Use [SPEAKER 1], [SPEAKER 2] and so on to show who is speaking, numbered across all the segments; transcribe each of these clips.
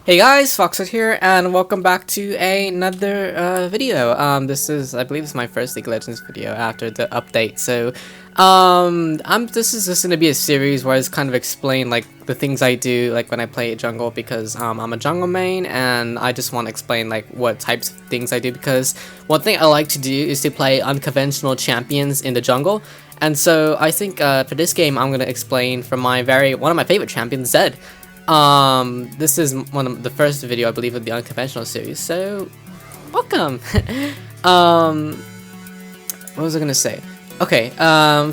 [SPEAKER 1] Hey guys, Foxit here, and welcome back to another video. This is, I believe, it's my first League of Legends video after the update. So, this is just gonna be a series where I just kind of explain like the things I do, like when I play jungle, because I'm a jungle main, and I just want to explain like what types of things I do. Because one thing I like to do is to play unconventional champions in the jungle, and so I think for this game I'm gonna explain from one of my favorite champions, Zed. This is one of the first video I believe of the unconventional series, so welcome. What was I gonna say? Okay,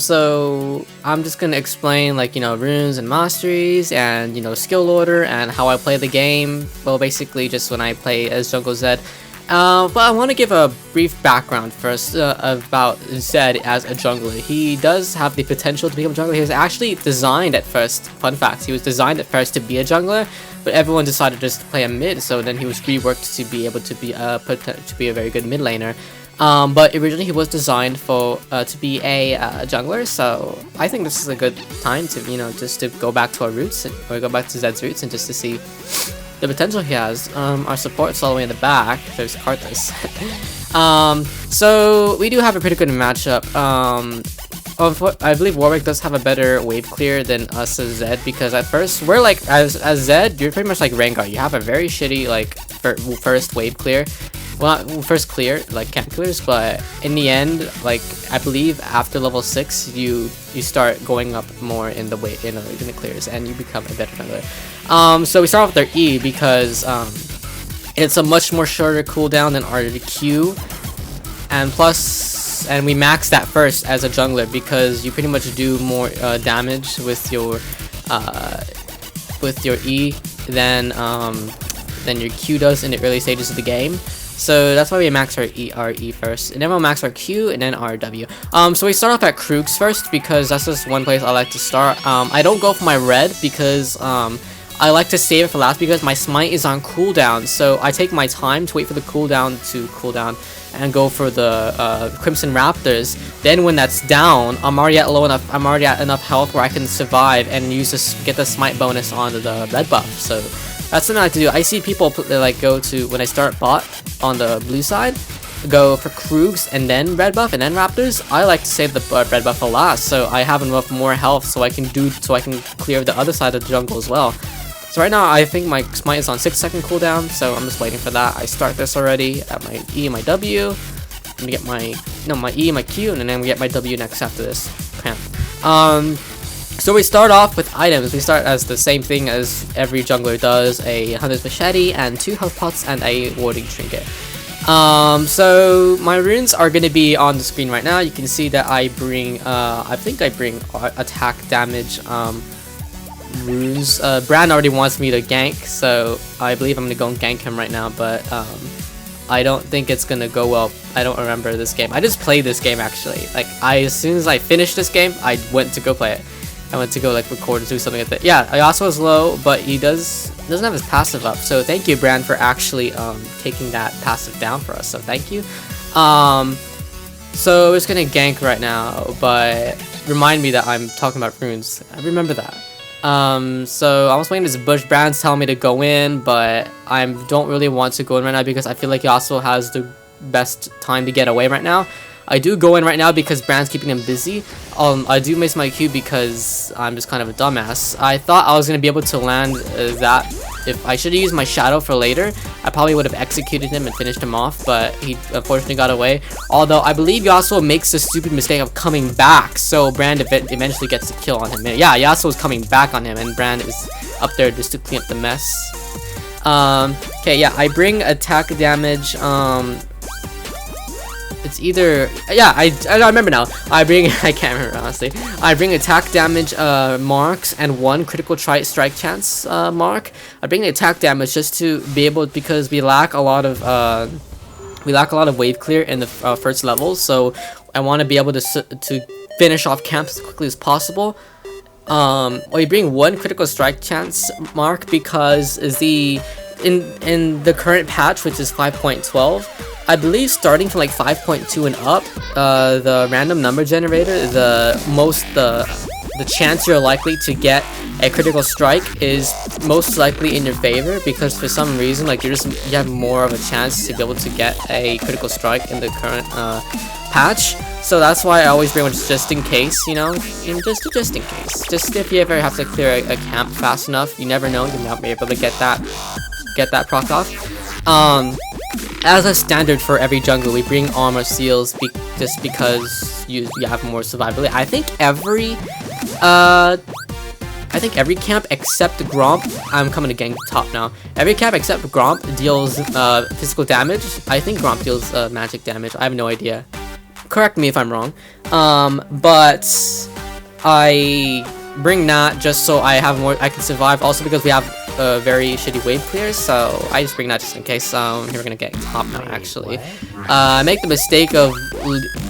[SPEAKER 1] so I'm just gonna explain like, runes and masteries and, skill order and how I play the game. Well, basically just when I play as Jungle Zed. But I want to give a brief background first about Zed as a jungler. He does have the potential to become a jungler. He was actually designed at first, fun fact, he was designed at first to be a jungler, but everyone decided just to play a mid, so then he was reworked to be able to be a very good mid laner. But originally he was designed for to be a jungler, so I think this is a good time to, just to go back to our roots, or go back to Zed's roots, and just to see the potential he has. Our support's all the way in the back. There's Karthus. So we do have a pretty good matchup. I believe Warwick does have a better wave clear than us as Zed, because at first we're like, as Zed, you're pretty much like Rengar. You have a very shitty like first wave clear. Well, not first clear, like camp clears, but in the end, like I believe after level 6, you start going up more in the clears, and you become a better jungler. So we start off with our E because it's a much more shorter cooldown than our Q, and plus, and we max that first as a jungler because you pretty much do more damage with your E than your Q does in the early stages of the game. So that's why we max our E first, and then we'll max our Q and then our W. So we start off at Krugs first because that's just one place I like to start. I don't go for my red because I like to save it for last because my smite is on cooldown. So I take my time to wait for the cooldown to cool down and go for the Crimson Raptors. Then when that's down, I'm already at enough health where I can survive and get the smite bonus onto the red buff. So that's something I like to do. I see people like go to, when I start bot on the blue side, go for Krugs and then red buff and then Raptors. I like to save the red buff for last, so I have enough more health so I can clear the other side of the jungle as well. So right now I think my smite is on 6-second cooldown, so I'm just waiting for that. I start this already at my E and my W. I'm gonna get my E and my Q, and then we get my W next after this. So we start off with items. We start as the same thing as every jungler does: a hunter's machete and 2 health pots and a warding trinket. So my runes are gonna be on the screen right now. You can see that I bring I think I bring attack damage runes. Brand already wants me to gank, so I believe I'm gonna go and gank him right now, but I don't think it's gonna go well. I don't remember this game. I just played this game actually. Like, as soon as I finished this game, I went to go play it. I went to go like record and do something like that. Yeah, Yasuo is low, but he doesn't have his passive up. So thank you, Brand, for actually taking that passive down for us. So thank you. So we're just gonna gank right now, but remind me that I'm talking about runes. I remember that. So I was playing this bush. Brand's telling me to go in, but I don't really want to go in right now because I feel like Yasuo has the best time to get away right now. I do go in right now because Brand's keeping him busy. I do miss my Q because I'm just kind of a dumbass. I thought I was going to be able to land that. If I should have used my shadow for later, I probably would have executed him and finished him off, but he unfortunately got away. Although I believe Yasuo makes the stupid mistake of coming back, so Brand eventually gets the kill on him. And yeah, Yasuo's coming back on him, and Brand is up there just to clean up the mess. Okay, yeah, I bring attack damage. It's either, yeah, I remember now. I can't remember honestly. I bring attack damage marks and 1 critical strike chance mark. I bring the attack damage just to be able, because we lack a lot of wave clear in the first levels, so I want to be able to finish off camps as quickly as possible. We bring 1 critical strike chance mark because in the current patch, which is 5.12. I believe starting from like 5.2 and up, the random number generator, the the chance you're likely to get a critical strike is most likely in your favor, because for some reason, like, you have more of a chance to be able to get a critical strike in the current patch. So that's why I always bring one just in case, you know, just in case. Just if you ever have to clear a camp fast enough, you never know, you might be able to get that proc off. As a standard for every jungle, we bring armor seals just because you have more survivability. I think every camp except Gromp, I'm coming to gang top now. Every camp except Gromp deals physical damage. I think Gromp deals magic damage. I have no idea. Correct me if I'm wrong. But I bring that just so I have more. I can survive. Also because we have very shitty wave clears, so I just bring that just in case. Here we're gonna get top now. Actually, I make the mistake of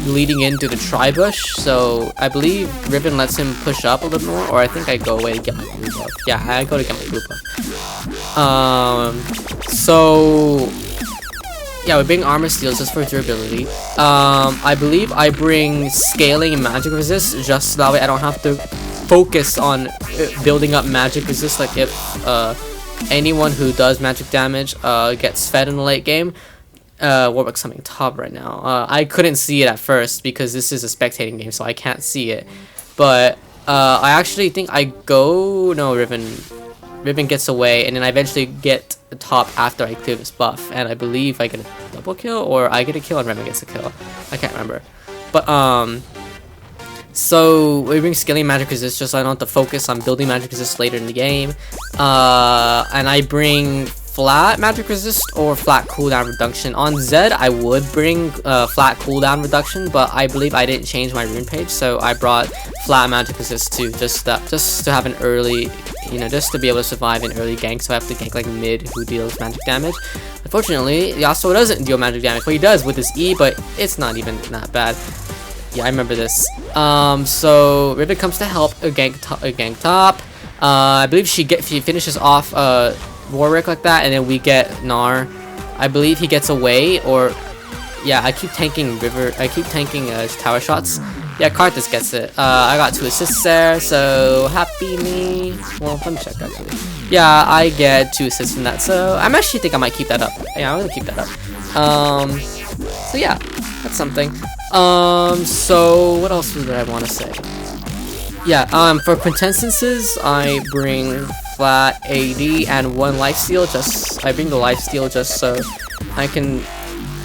[SPEAKER 1] leading into the tri-bush, so I believe Riven lets him push up a little more, or I think I go away to get my blue buff. Yeah, I go to get my blue buff. So yeah, we bring armor steals just for durability. I believe I bring scaling and magic resist just so that way I don't have to focus on building up magic resist. Like if anyone who does magic damage gets fed in the late game. Warwick's coming top right now. I couldn't see it at first because this is a spectating game, so I can't see it. But I actually think Riven gets away, and then I eventually get the top after I clear this buff, and I believe I get a double kill, or I get a kill and Riven gets a kill. I can't remember. But so we bring scaling magic resist just so I don't have to focus on building magic resist later in the game. And I bring flat magic resist or flat cooldown reduction. On Zed, I would bring flat cooldown reduction, but I believe I didn't change my rune page, so I brought flat magic resist too, just to have an early, you know, just to be able to survive an early gank. So I have to gank like mid who deals magic damage. Unfortunately, Yasuo doesn't deal magic damage. Well, he does with his E, but it's not even that bad. Yeah, I remember this. So Riven comes to help a gank top. I believe she finishes off Warwick like that, and then we get Gnar. I believe he gets away, or yeah, I keep tanking tower shots. Yeah, Karthus gets it. I got 2 assists there, so happy me. Well, let me check actually. Yeah, I get 2 assists from that, so I'm actually think I might keep that up. Yeah, I'm gonna keep that up. So yeah, that's something. So what else did I want to say? Yeah, for quintessences, I bring flat AD and 1 lifesteal. I bring the lifesteal just so I can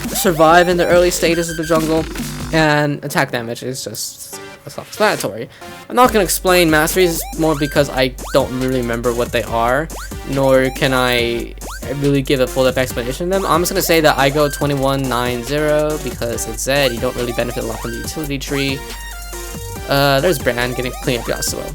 [SPEAKER 1] survive in the early stages of the jungle, and attack damage is just self-explanatory. I'm not gonna explain masteries more because I don't really remember what they are, nor can I really give a full-depth explanation of them. I'm just gonna say that I go 21-9-0 because it's Zed. You don't really benefit a lot from the utility tree. There's Bran getting clean up Yasuo.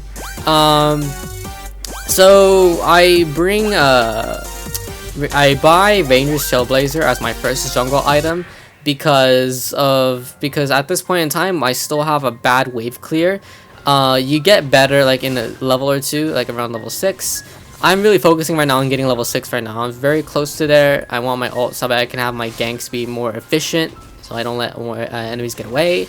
[SPEAKER 1] So I bring I buy Ranger's Shellblazer as my first jungle item because at this point in time I still have a bad wave clear. You get better like in a level or two, like around level 6. I'm really focusing right now on getting level 6 right now. I'm very close to there. I want my ult so that I can have my ganks be more efficient, so I don't let more enemies get away.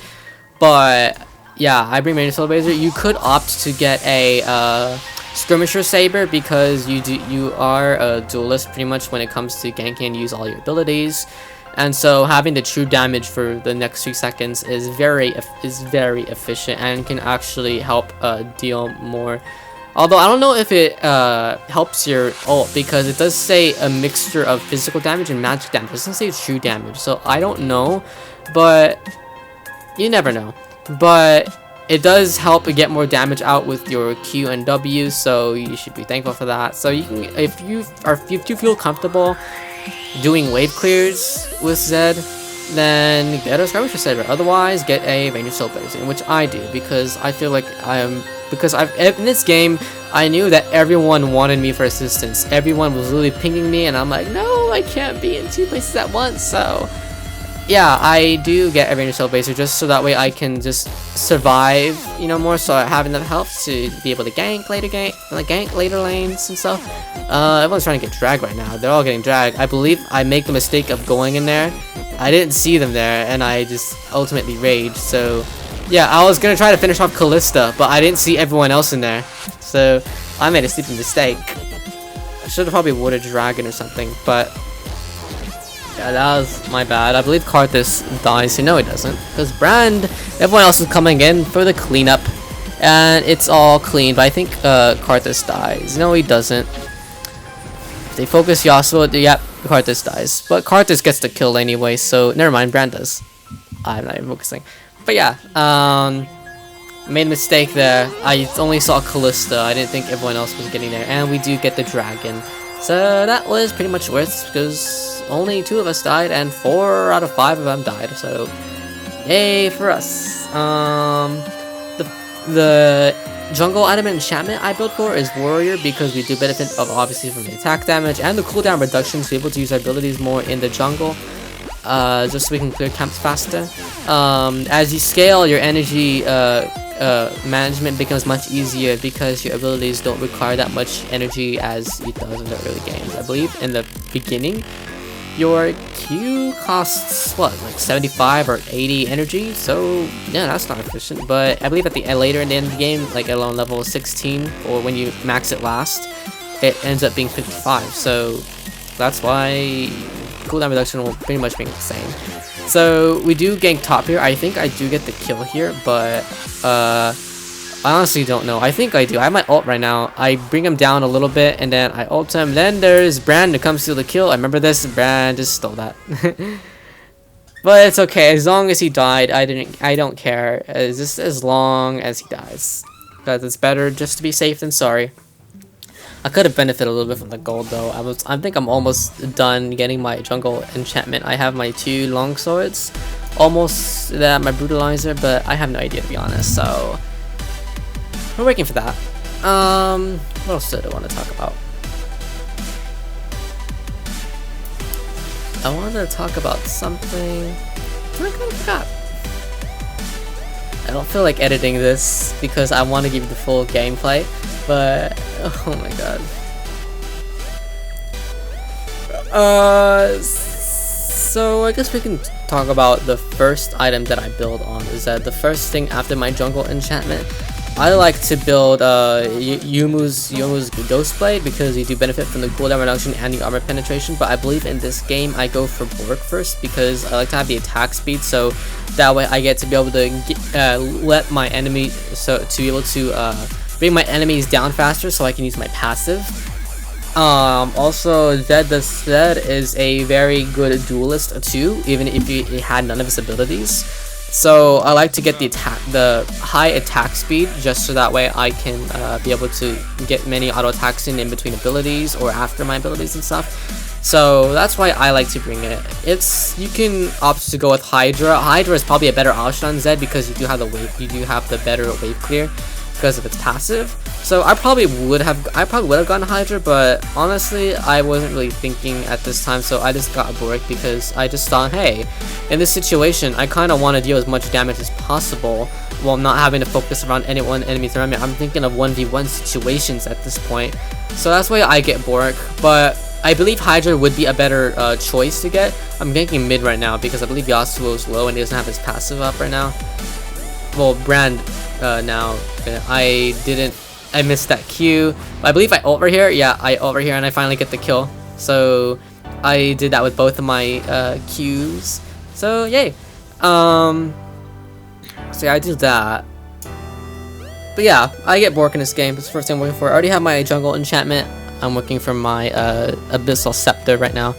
[SPEAKER 1] But yeah, I bring Ranger Celebrator. You could opt to get a Skirmisher Saber because you are a duelist pretty much when it comes to ganking and use all your abilities. And so having the true damage for the next 3 seconds is very efficient and can actually help deal more. Although I don't know if it helps your ult because it does say a mixture of physical damage and magic damage. It doesn't say true damage, so I don't know, but you never know. But it does help get more damage out with your Q and W, so you should be thankful for that. So you can, if you feel comfortable doing wave clears with Zed, then get a Skirmisher Saber. Otherwise, get a Ranger Soulblazer, which I do because I feel like in this game I knew that everyone wanted me for assistance. Everyone was really pinging me, and I'm like, no, I can't be in 2 places at once. So yeah, I do get a Ranger Soulblazer just so that way I can just survive, you know, more so I have enough health to be able to gank later lanes and stuff. Everyone's trying to get dragged right now. They're all getting dragged. I believe I make the mistake of going in there. I didn't see them there, and I just ultimately raged. So Yeah, I was gonna try to finish off Callista, but I didn't see everyone else in there. So, I made a stupid mistake. I should have probably warded Dragon or something, but... yeah, that was my bad. I believe Karthus dies. No, he doesn't. Because Brand, everyone else is coming in for the cleanup. And it's all clean, but I think Karthus dies. No, he doesn't. If they focus Yasuo, yep, Karthus dies. But Karthus gets the kill anyway, so never mind, Brand does. I'm not even focusing. But yeah, made a mistake there. I only saw Callista. I didn't think everyone else was getting there. And we do get the Dragon. So that was pretty much worth, because only 2 of us died, and 4 out of 5 of them died. So, yay for us. The jungle item enchantment I built for is Warrior, because we do benefit of obviously from the attack damage and the cooldown reduction, to be able to use our abilities more in the jungle, just so we can clear camps faster. As you scale, your energy management becomes much easier, because your abilities don't require that much energy as it does in the early games. I believe in the beginning, your Q costs what, like 75 or 80 energy, so yeah, that's not efficient. But I believe at the later in the end of the game, like around level 16, or when you max it last, it ends up being 55. So that's why cooldown reduction will pretty much be the same. So we do gank top here. I think I do get the kill here, but I honestly don't know. I think I do. I have my ult right now. I bring him down a little bit, and then I ult him. Then there's Brand to come steal the kill. I remember this. Brand just stole that. But it's okay. As long as he died, I don't care. Just as long as he dies, because it's better just to be safe than sorry. I could have benefited a little bit from the gold though. I think I'm almost done getting my jungle enchantment. I have my 2 long swords, almost that, my brutalizer, but I have no idea, to be honest. So we're waiting for that. What else did I want to talk about? I wanted to talk about something. I kind of forgot. I don't feel like editing this because I want to give you the full gameplay, but oh my god. So I guess we can talk about the first item that I build on. Is that the first thing after my jungle enchantment? I like to build Yumu's Ghost Blade, because you do benefit from the cooldown reduction and the armor penetration. But I believe in this game I go for Bork first, because I like to have the attack speed, so that way I get to be able to let my enemy, so to be able to bring my enemies down faster, so I can use my passive. Also, Zed is a very good duelist too, even if he had none of his abilities. So I like to get the high attack speed, just so that way I can be able to get many auto attacks in between abilities or after my abilities and stuff. So that's why I like to bring it. You can opt to go with Hydra. Hydra is probably a better option on Zed, because you do have the better wave clear because of its passive. So I probably would have gotten Hydra, but honestly I wasn't really thinking at this time, so I just got Bork, because I just thought, hey, in this situation I kind of want to deal as much damage as possible while not having to focus around enemies around me. I'm thinking of 1v1 situations at this point, so that's why I get Bork. But I believe Hydra would be a better choice to get. I'm ganking mid right now because I believe Yasuo is low and he doesn't have his passive up right now. Well, Brand now. I missed that Q. I believe I ult over here. Yeah, I ult over here and I finally get the kill. So I did that with both of my Qs. So yay. So yeah, I do that. But yeah, I get Bork in this game. It's the first thing I'm looking for. I already have my jungle enchantment. I'm looking for my Abyssal Scepter right now,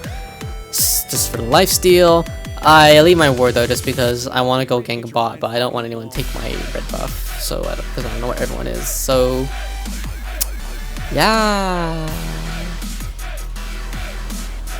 [SPEAKER 1] just for the lifesteal. I leave my ward though, just because I want to go gank bot, but I don't want anyone to take my red buff, so because I don't know where everyone is. So yeah.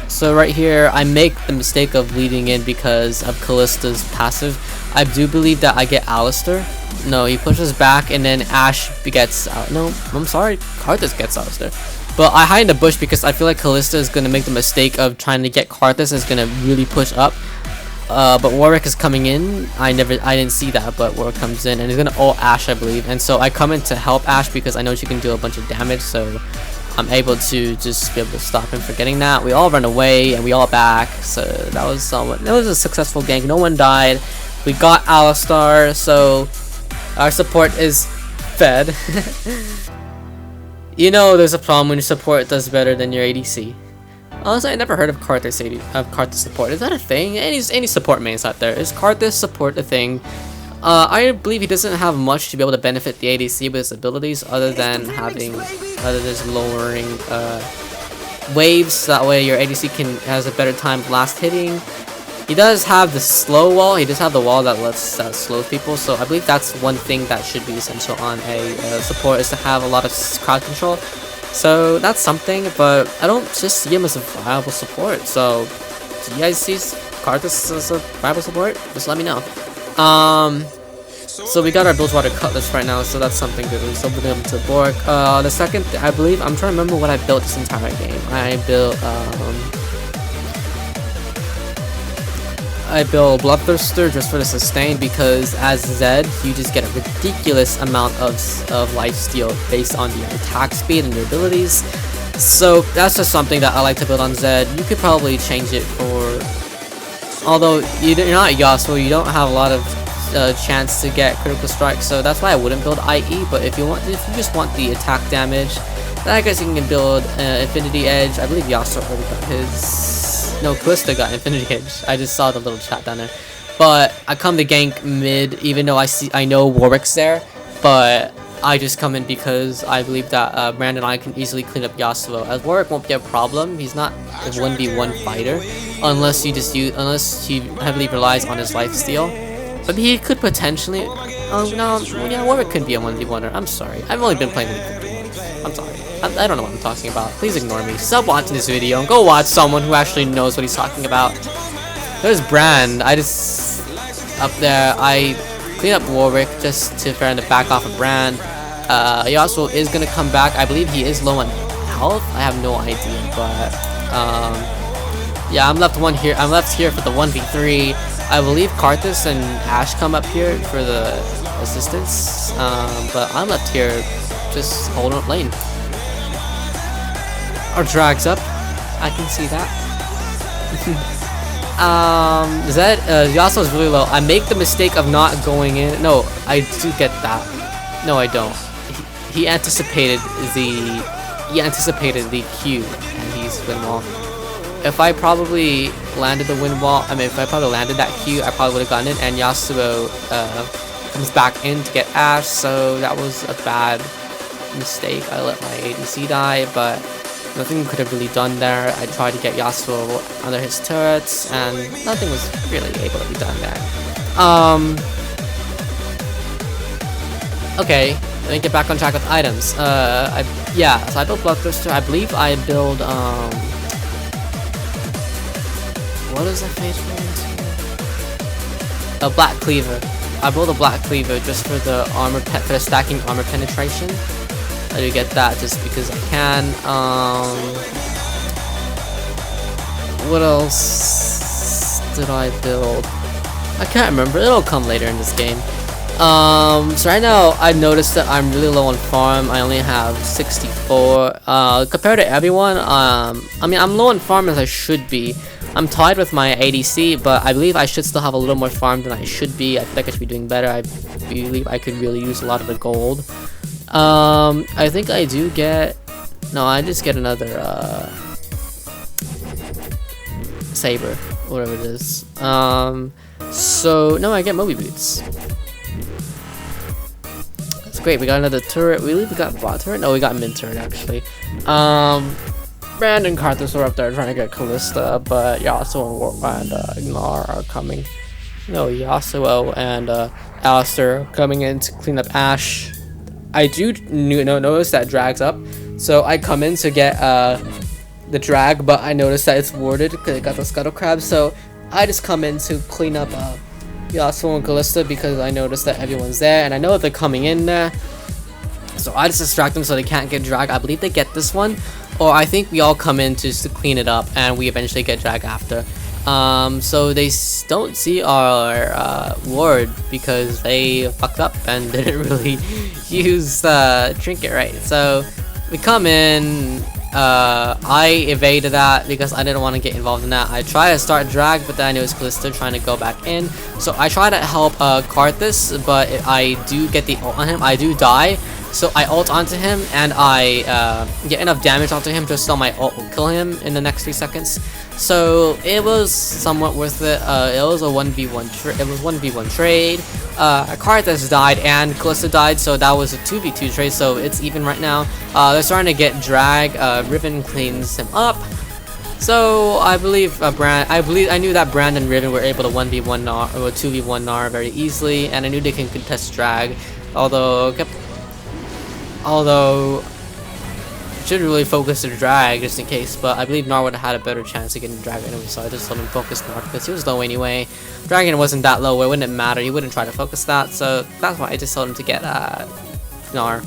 [SPEAKER 1] So right here, I make the mistake of leading in because of Callista's passive. I do believe that I get Alistair. No, he pushes back and then Ashe gets out. No, I'm sorry, Karthus gets Alistair. But I hide in the bush because I feel like Callista is going to make the mistake of trying to get Karthus, is going to really push up. But Warwick is coming in. I didn't see that, but Warwick comes in and he's going to ult Ashe, I believe. And so I come in to help Ashe because I know she can do a bunch of damage, so I'm able to just be able to stop him from getting that. We all run away and we all back, so that was a successful gank. No one died. We got Alistar, so our support is fed. You know there's a problem when your support does better than your ADC. Honestly, I never heard of Karthus support. Is that a thing? Any support mains out there? Is Karthus support a thing? I believe he doesn't have much to be able to benefit the ADC with his abilities, other than lowering waves. So that way your ADC has a better time blast hitting. He does have the slow wall. He does have the wall that lets slow people. So I believe that's one thing that should be essential on a support, is to have a lot of crowd control. So that's something, but I don't just see him as a viable support. So do you guys see Karthus as a viable support? Just let me know. So we got our Bilgewater Cutlass right now, so that's something good. So we're going to Bork. The second, I believe, I'm trying to remember what I built this entire game. I built Bloodthirster just for the sustain, because as Zed, you just get a ridiculous amount of lifesteal based on your attack speed and your abilities. So that's just something that I like to build on Zed. You could probably change it for, although you're not Yasuo, you don't have a lot of chance to get critical strike, so that's why I wouldn't build IE. But if you just want the attack damage, then I guess you can build Infinity Edge. I believe Yasuo already got his. No, Kalista got Infinity Edge. I just saw the little chat down there. But I come to gank mid, even though I know Warwick's there, but I just come in because I believe that Brandon and I can easily clean up Yasuo. As Warwick won't be a problem. He's not a 1v1 fighter unless he heavily relies on his lifesteal. But he could potentially. Oh no, yeah, Warwick could be a 1v1er. I'm sorry. I've only been playing League for 2 months. I'm sorry. I don't know what I'm talking about. Please ignore me. Stop watching this video and go watch someone who actually knows what he's talking about. There's Brand. I clean up Warwick just to try to back off of Brand. Yasuo is gonna come back. I believe he is low on health. I have no idea, but yeah, I'm left here for the 1v3. I believe Karthus and Ashe come up here for the assistance, but I'm left here just holding up lane. Our drag's up. I can see that. Zed, Yasuo is really low. I make the mistake of not going in. No, I do get that. No, I don't. He anticipated the Q, and he's wind wall. If I probably landed the wind wall, if I probably landed that Q, I probably would have gotten it. And Yasuo comes back in to get Ashe, so that was a bad mistake. I let my ADC die, but nothing could have really done there. I tried to get Yasuo under his turrets, and nothing was really able to be done there. Okay, let me get back on track with items. So I built Bloodthirster. I believe I build what is that phase for? A Black Cleaver. I built a Black Cleaver just for the for the stacking armor penetration. I do get that just because I can. What else did I build? I can't remember. It'll come later in this game. So right now I noticed that I'm really low on farm. I only have 64. Compared to everyone, I'm low on farm as I should be. I'm tied with my ADC, but I believe I should still have a little more farm than I should be. I feel like I should be doing better. I believe I could really use a lot of the gold. I think I do get. No, I just get another saber, whatever it is. So no, I get Moby Boots. That's great. We got another turret. We got bot turret. No, we got mid turret actually. Brand and Karthus are up there trying to get Kalista, but Yasuo and Gnar are coming. No, Yasuo and Alistar are coming in to clean up Ashe. I do notice that drag's up, so I come in to get the drag, but I noticed that it's warded because it got the scuttle crab, so I just come in to clean up Yasuo and Kalista because I noticed that everyone's there, and I know that they're coming in there, so I just distract them so they can't get drag. I believe they get this one, or I think we all come in just to clean it up, and we eventually get drag after. So they don't see our ward because they fucked up and didn't really use the trinket right. So we come in, I evaded that because I didn't want to get involved in that. I tried to start drag, but then it was Callisto trying to go back in. So I try to help Karthus, but I do get the ult on him. I do die. So I ult onto him, and I get enough damage onto him just so my ult will kill him in the next 3 seconds. So it was somewhat worth it. It was a 1v1 trade. Karthus died and Callisto died, so that was a 2v2 trade. So it's even right now. They're starting to get drag. Riven cleans him up. So I believe I knew that Brand and Riven were able to 1v1 Gnar or 2v1 Gnar very easily, and I knew they can contest drag. Although should really focus the drag just in case, but I believe Gnar would have had a better chance of getting drag anyway, so I just let him focus Gnar because he was low anyway. Dragon wasn't that low, it wouldn't matter, he wouldn't try to focus that, so that's why I just told him to get Gnar.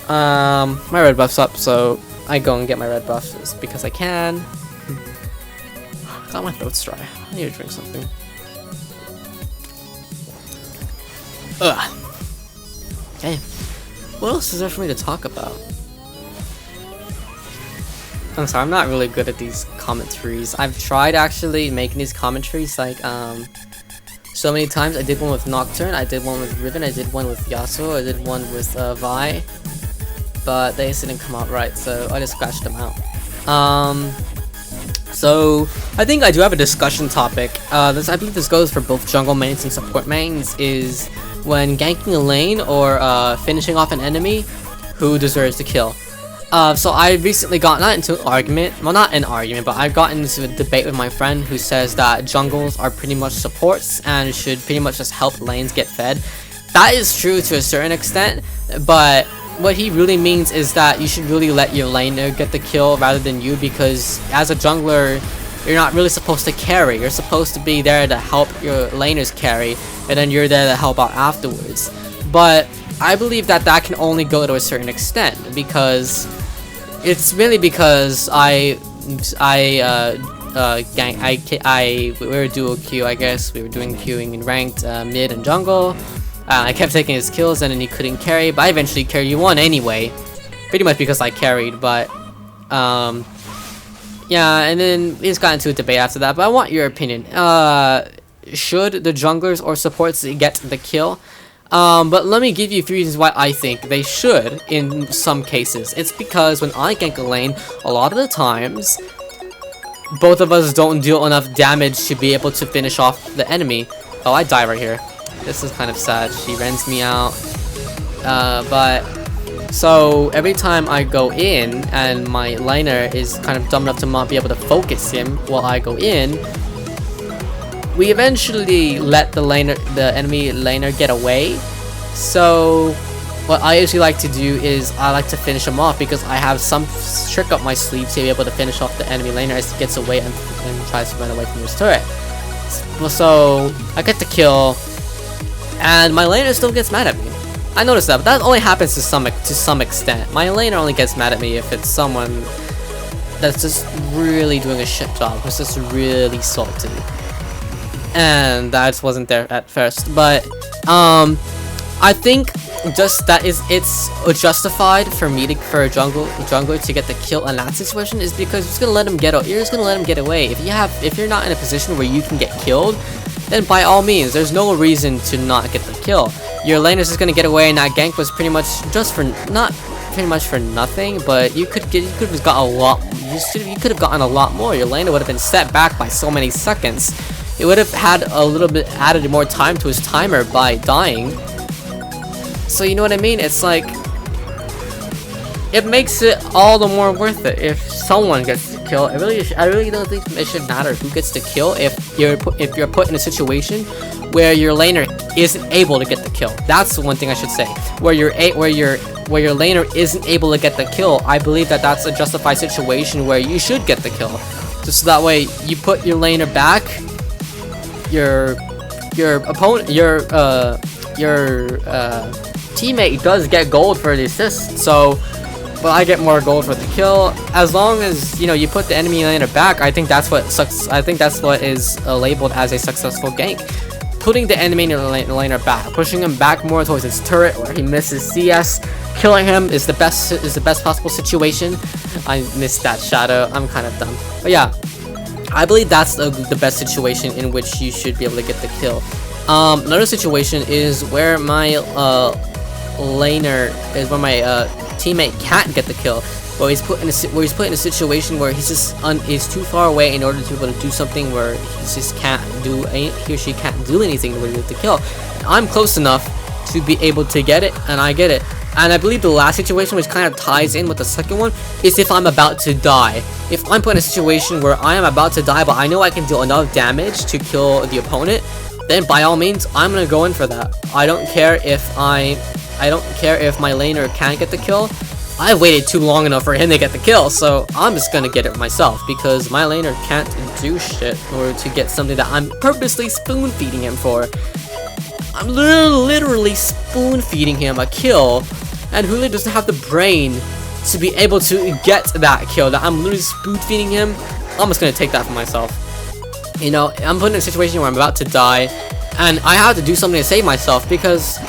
[SPEAKER 1] My red buff's up, so I go and get my red buff just because I can. God, my throat's dry. I need to drink something. Ugh. Okay. What else is there for me to talk about? I'm sorry, I'm not really good at these commentaries. I've tried actually making these commentaries like so many times. I did one with Nocturne, I did one with Riven, I did one with Yasuo, I did one with Vi, but they just didn't come out right, so I just scratched them out. So I think I do have a discussion topic. I believe this goes for both jungle mains and support mains, is when ganking a lane or finishing off an enemy, who deserves the kill. So I recently got into an argument, well not an argument, but I got into a debate with my friend who says that jungles are pretty much supports and should pretty much just help lanes get fed. That is true to a certain extent, but what he really means is that you should really let your laner get the kill rather than you, because as a jungler, you're not really supposed to carry. You're supposed to be there to help your laners carry, and then you're there to help out afterwards. But I believe that that can only go to a certain extent, because it's really because we were dual queue, I guess. We were doing queuing in ranked mid and jungle. I kept taking his kills and then he couldn't carry, but I eventually carried. You won anyway, pretty much because I carried. But yeah, and then we just got into a debate after that. But I want your opinion. Should the junglers or supports get the kill? But let me give you 3 reasons why I think they should in some cases. It's because when I gank a lane, a lot of the times, both of us don't deal enough damage to be able to finish off the enemy. Oh, I die right here. This is kind of sad. She rends me out. So every time I go in and my laner is kind of dumb enough to not be able to focus him while I go in, we eventually let the enemy laner get away. So what I usually like to do is I like to finish him off, because I have some trick up my sleeve to be able to finish off the enemy laner as he gets away and tries to run away from his turret. So I get the kill, and my laner still gets mad at me. I noticed that, but that only happens to some extent. My laner only gets mad at me if it's someone that's just really doing a shit job, who's just really salty. And that just wasn't there at first, but I think just that it's justified for a jungler to get the kill in that situation, is because you're just gonna let him get away. If you're not in a position where you can get killed, then by all means, there's no reason to not get the kill. Your laner's just gonna get away, and that gank was pretty much just for nothing, but you could have got a lot. You could have gotten a lot more. Your laner would have been set back by so many seconds. It would have had a little bit added more time to his timer by dying. So you know what I mean? It's like, it makes it all the more worth it if someone gets the kill. I really don't think it should matter who gets the kill if you're put in a situation where your laner isn't able to get the kill. That's the one thing I should say. Where your laner isn't able to get the kill, I believe that that's a justified situation where you should get the kill. Just so that way you put your laner back. Your teammate does get gold for the assist, so but I get more gold for the kill. As long as you put the enemy laner back, I think that's what is labeled as a successful gank. Putting the enemy laner back, pushing him back more towards his turret where he misses CS, killing him is the best possible situation. I missed that shadow. I'm kind of dumb, but yeah, I believe that's the best situation in which you should be able to get the kill. Another situation is where my teammate can't get the kill. Where he's put in a situation where he's just is too far away in order to be able to do something where he just can't do he or she can't do anything to get the kill. I'm close enough to be able to get it, and I get it. And I believe the last situation, which kind of ties in with the second one, is if I'm about to die. If I'm put in a situation where I am about to die, but I know I can do enough damage to kill the opponent, then by all means, I'm gonna go in for that. I don't care if my laner can't get the kill. I waited too long enough for him to get the kill, so I'm just gonna get it myself because my laner can't do shit in order to get something that I'm purposely spoon feeding him for. I'm literally spoon feeding him a kill, and Hulu doesn't have the brain to be able to get that kill that I'm literally spoon feeding him. I'm just gonna take that for myself. You know, I'm put in a situation where I'm about to die, and I have to do something to save myself because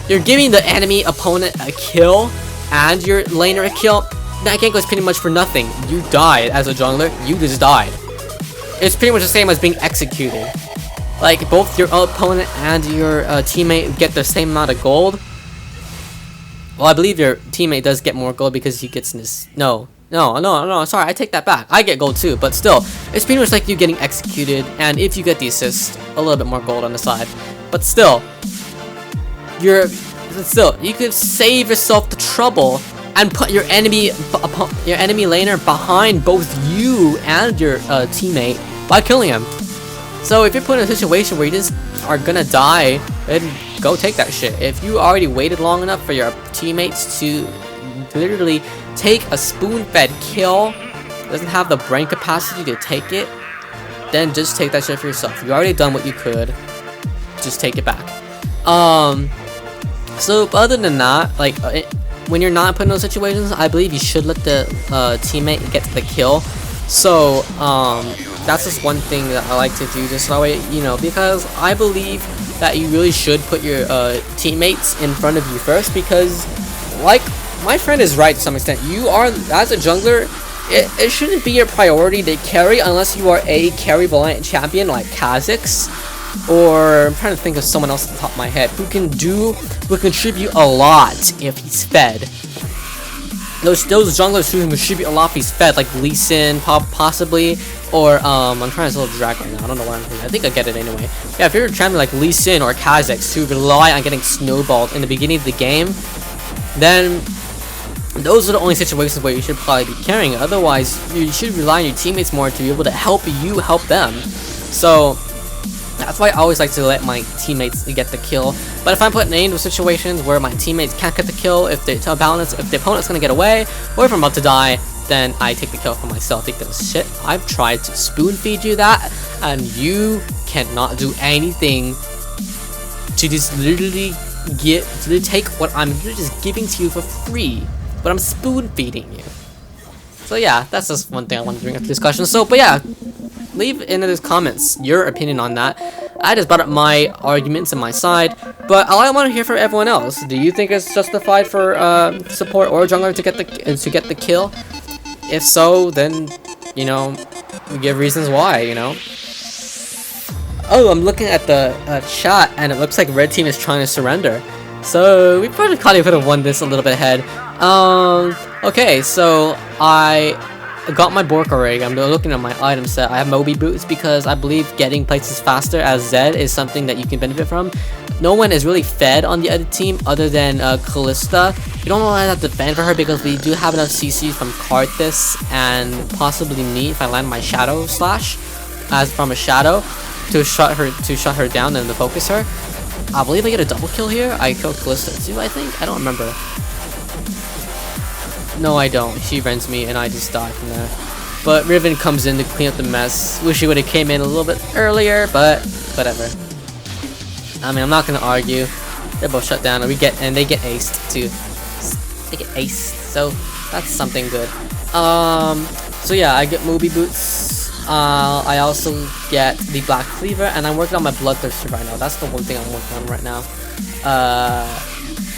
[SPEAKER 1] you're giving the enemy opponent a kill and your laner a kill. That game goes pretty much for nothing. You died as a jungler. You just died. It's pretty much the same as being executed. Like, both your opponent and your teammate get the same amount of gold. Well, I believe your teammate does get more gold because he gets this. No, sorry, I take that back. I get gold too, but still, it's pretty much like you getting executed, and if you get the assist, a little bit more gold on the side. But still, you could save yourself the trouble and put your enemy laner behind both you and your teammate by killing him. So if you're put in a situation where you just are gonna die, then go take that shit. If you already waited long enough for your teammates to literally take a spoon-fed kill, doesn't have the brain capacity to take it, then just take that shit for yourself. You already done what you could. Just take it back. So other than that, like when you're not put in those situations, I believe you should let the teammate get the kill. So that's just one thing that I like to do, just so because I believe that you really should put your teammates in front of you first, because like my friend is right to some extent. You are, as a jungler, it shouldn't be your priority to carry unless you are a carry reliant champion like Kha'Zix, or I'm trying to think of someone else at the top of my head who can contribute a lot if he's fed. Those junglers who can contribute a lot if he's fed, like Lee Sin, possibly, or I'm trying to little drag right now. I don't know what I'm thinking. I think I get it anyway. Yeah, if you're a champion like Lee Sin or Kha'Zix who rely on getting snowballed in the beginning of the game, then those are the only situations where you should probably be carrying it. Otherwise, you should rely on your teammates more to be able to help you help them. So that's why I always like to let my teammates get the kill. But if I'm put in those situations where my teammates can't get the kill, if the opponent's gonna get away, or if I'm about to die, then I take the kill for myself, because shit, I've tried to spoon feed you that, and you cannot do anything to just literally take what I'm literally just giving to you for free, but I'm spoon feeding you. So yeah, that's just one thing I want to bring up to discussion. So, but yeah, leave in the comments your opinion on that. I just brought up my arguments and my side, but I want to hear from everyone else. Do you think it's justified for support or jungler to get the kill? If so, then we give reasons why. Oh, I'm looking at the chat, and it looks like red team is trying to surrender. So we probably could have won this a little bit ahead. Okay, so I got my Bork already. I'm looking at my item set. I have Moby Boots because I believe getting places faster as Zed is something that you can benefit from. No one is really fed on the other team other than Callista. You don't really have to defend for her because we do have enough CCs from Karthus and possibly me if I land my Shadow Slash as from a Shadow to shut her down and to focus her. I believe I get a double kill here. I killed Callista too, I think. I don't remember. No, I don't. She rends me and I just die from there. But Riven comes in to clean up the mess. Wish he would have came in a little bit earlier, but whatever. I mean, I'm not gonna argue. They're both shut down, and they get aced too. They get aced, so that's something good. So yeah, I get Moby Boots. I also get the Black Cleaver, and I'm working on my Bloodthirster right now. That's the one thing I'm working on right now.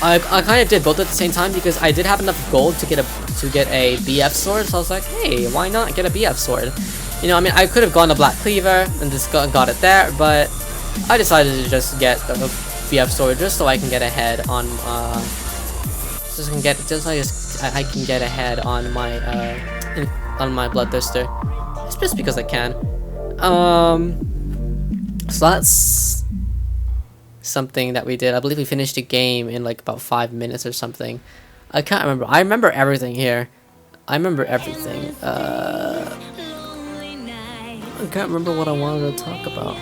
[SPEAKER 1] I kind of did both at the same time because I did have enough gold to get a BF sword, so I was like, hey, why not get a BF sword? You know, I mean, I could have gone to Black Cleaver and just got it there, but I decided to just get a BF sword just so I can get ahead on I can get ahead on my Bloodthirster. It's just because I can. So that's something that we did. I believe we finished the game in like about 5 minutes or something. I can't remember. I remember everything here. I remember everything. I can't remember what I wanted to talk about.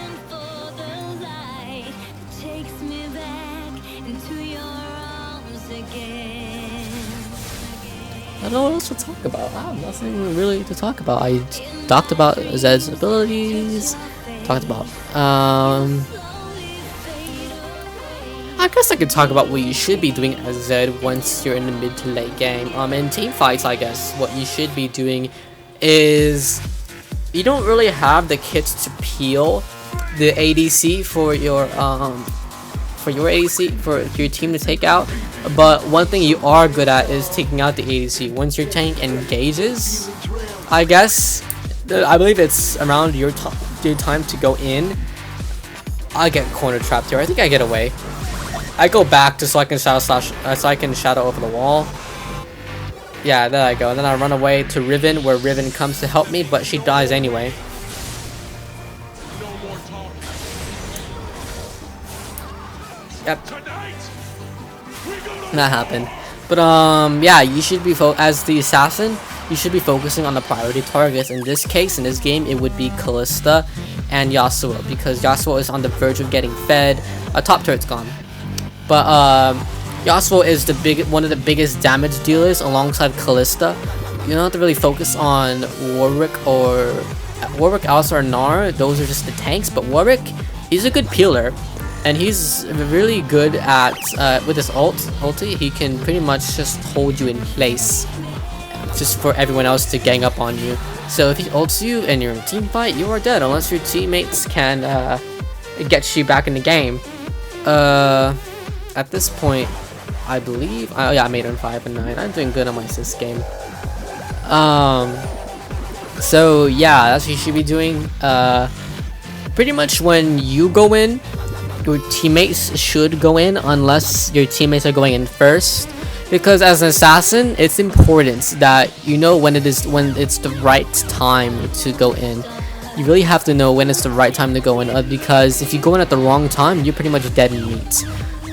[SPEAKER 1] I don't know what else to talk about. I have nothing really to talk about. I talked about Zed's abilities. Talked about I guess I could talk about what you should be doing as Zed once you're in the mid to late game. In team fights, I guess what you should be doing is you don't really have the kits to peel the ADC for your ADC for your team to take out, but one thing you are good at is taking out the ADC once your tank engages. I guess I believe it's around your time to go in. I get corner trapped here. I think I get away. I go back just so I can shadow over the wall. Yeah, there I go. And then I run away to Riven, where Riven comes to help me, but she dies anyway. Yep. That happened. But yeah, you should be as the assassin, you should be focusing on the priority targets. In this case, in this game, it would be Kalista and Yasuo, because Yasuo is on the verge of getting fed. Top turret's gone. But Yasuo is one of the biggest damage dealers alongside Kalista. You don't have to really focus on Warwick, Alistar, or Gnar. Those are just the tanks. But Warwick, he's a good peeler, and he's really good at with his ulti. He can pretty much just hold you in place, just for everyone else to gang up on you. So if he ults you and you're in a team fight, you are dead unless your teammates can get you back in the game. At this point, I believe, oh yeah, I made him 5 and 9. I'm doing good on my assist game. So yeah, that's what you should be doing. Pretty much when you go in, your teammates should go in unless your teammates are going in first. Because as an assassin, it's important that you know when it's the right time to go in. You really have to know when it's the right time to go in, because if you go in at the wrong time, you're pretty much dead meat.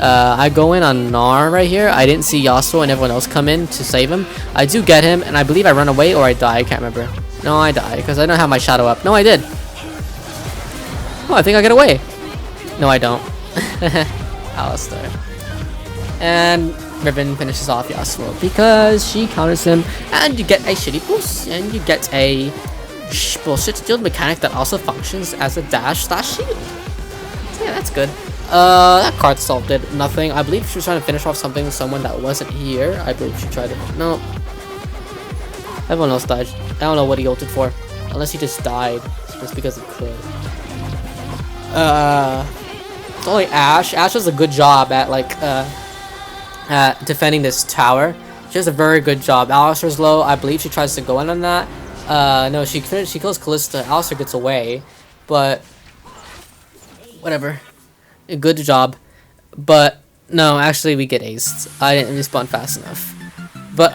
[SPEAKER 1] I go in on Gnar right here. I didn't see Yasuo and everyone else come in to save him. I do get him, and I believe I run away or I die. I can't remember. No, I die because I don't have my shadow up. No, I did. Oh, I think I get away. No, I don't. Alistar. And Riven finishes off Yasuo because she counters him, and you get a shitty boost, and you get a bullshit shield mechanic that also functions as a dash/shield. So yeah, that's good. That card assault did nothing. I believe she was trying to finish off someone that wasn't here. I believe she tried to. No. Everyone else died. I don't know what he ulted for. Unless he just died. Just because he could. It's only Ashe. Ashe does a good job at at defending this tower. She does a very good job. Alistar's low. I believe she tries to go in on that. No, she kills Kalista. Alistar gets away. But whatever. A good job. But no, actually we get aced. I didn't respawn fast enough. But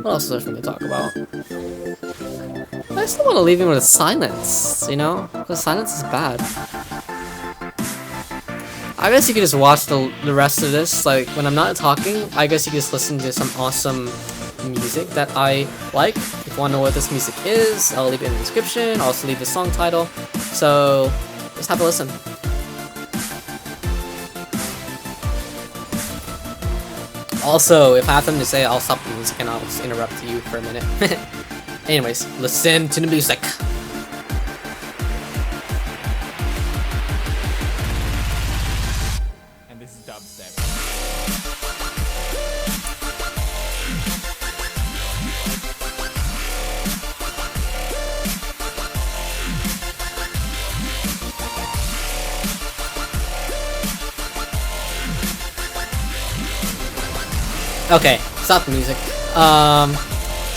[SPEAKER 1] what else is there for me to talk about? I still want to leave him with silence, you know? Because silence is bad. I guess you could just watch the rest of this, like, when I'm not talking, I guess you could just listen to some awesome music that I like. If you want to know what this music is, I'll leave it in the description. I'll also leave the song title. So, just have a listen. Also, if I have something to say, I'll stop the music and I'll just interrupt you for a minute. Anyways, listen to the music.
[SPEAKER 2] And this is dubstep.
[SPEAKER 1] Okay, stop the music.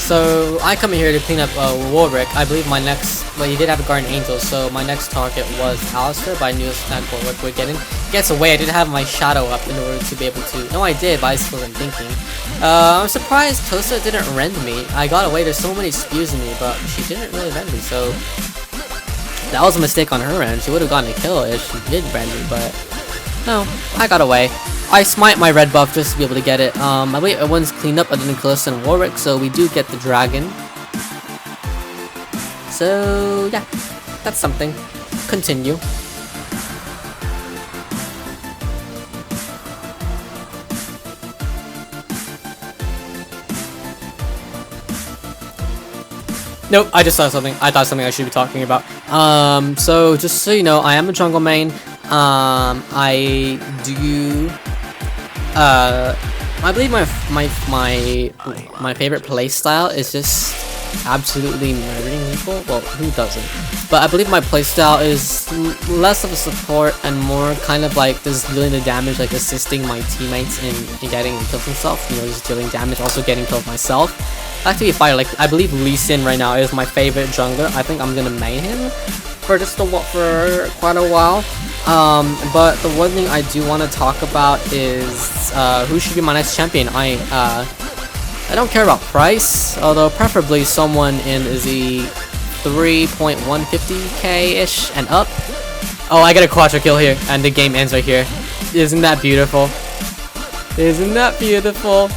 [SPEAKER 1] So I come here to clean up Warwick. I believe my next, well, he did have a Guardian Angel, so my next target was Alistair, but I knew that Warwick would get in. Gets away. I didn't have my shadow up in order to be able to. No, I did, but I just wasn't thinking. I'm surprised Tosa didn't rend me. I got away. There's so many spears in me, but she didn't really rend me. So that was a mistake on her end. She would have gotten a kill if she did rend me, but no, I got away. I smite my red buff just to be able to get it. I believe everyone's cleaned up other than Calista and Warwick, so we do get the dragon. So yeah, that's something. Continue. Nope, I just saw something. I thought something I should be talking about. So just so you know, I am a jungle main. I do. I believe my favorite playstyle is just absolutely murdering people. Well, who doesn't? But I believe my playstyle is less of a support and more kind of like just dealing the damage, like assisting my teammates in getting kills themselves. You know, just dealing damage, also getting kills myself. I actually fire, like, I believe Lee Sin right now is my favorite jungler. I think I'm gonna main him for quite a while. But the one thing I do want to talk about is who should be my next champion. I don't care about price, although preferably someone in the 3.150k-ish and up. Oh, I get a quadra kill here, and the game ends right here. Isn't that beautiful? Isn't that beautiful?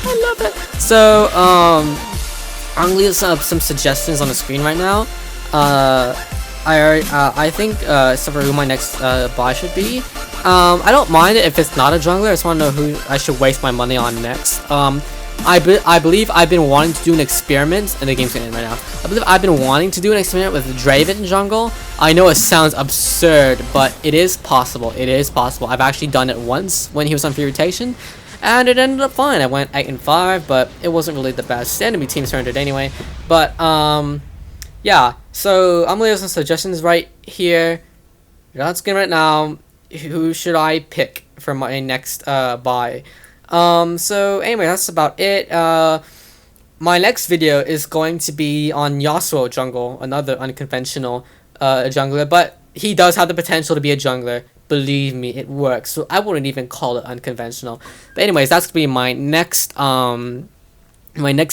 [SPEAKER 1] I love it. So, I'm gonna leave some suggestions on the screen right now. I think except for who my next buy should be. I don't mind it if it's not a jungler. I just want to know who I should waste my money on next. I believe I've been wanting to do an experiment, and the game's gonna end right now. I believe I've been wanting to do an experiment with Draven in jungle. I know it sounds absurd, but it is possible. It is possible. I've actually done it once when he was on free rotation, and it ended up fine. I went 8-5, but it wasn't really the best. The enemy team turned it anyway. But yeah. So I'm gonna leave some suggestions right here. You're on screen right now. Who should I pick for my next buy? So anyway, that's about it. My next video is going to be on Yasuo jungle, another unconventional jungler, but he does have the potential to be a jungler. Believe me, it works. So I wouldn't even call it unconventional. But anyways, that's gonna be my next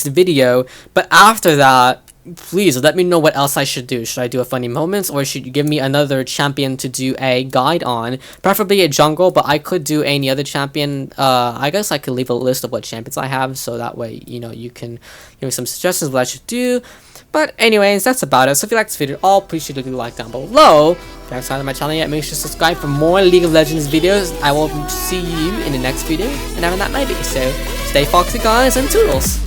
[SPEAKER 1] video. But after that, please let me know what else I should do. Should I do a funny moments, or should you give me another champion to do a guide on? Preferably a jungle, but I could do any other champion. I guess I could leave a list of what champions I have, so that way, you know, you can give me some suggestions of what I should do. But anyways, that's about it. So if you like this video at all, please should leave a like down below. If you're not subscribed to my channel yet, make sure to subscribe for more League of Legends videos. I will see you in the next video, and having that maybe. So stay foxy, guys, and toodles.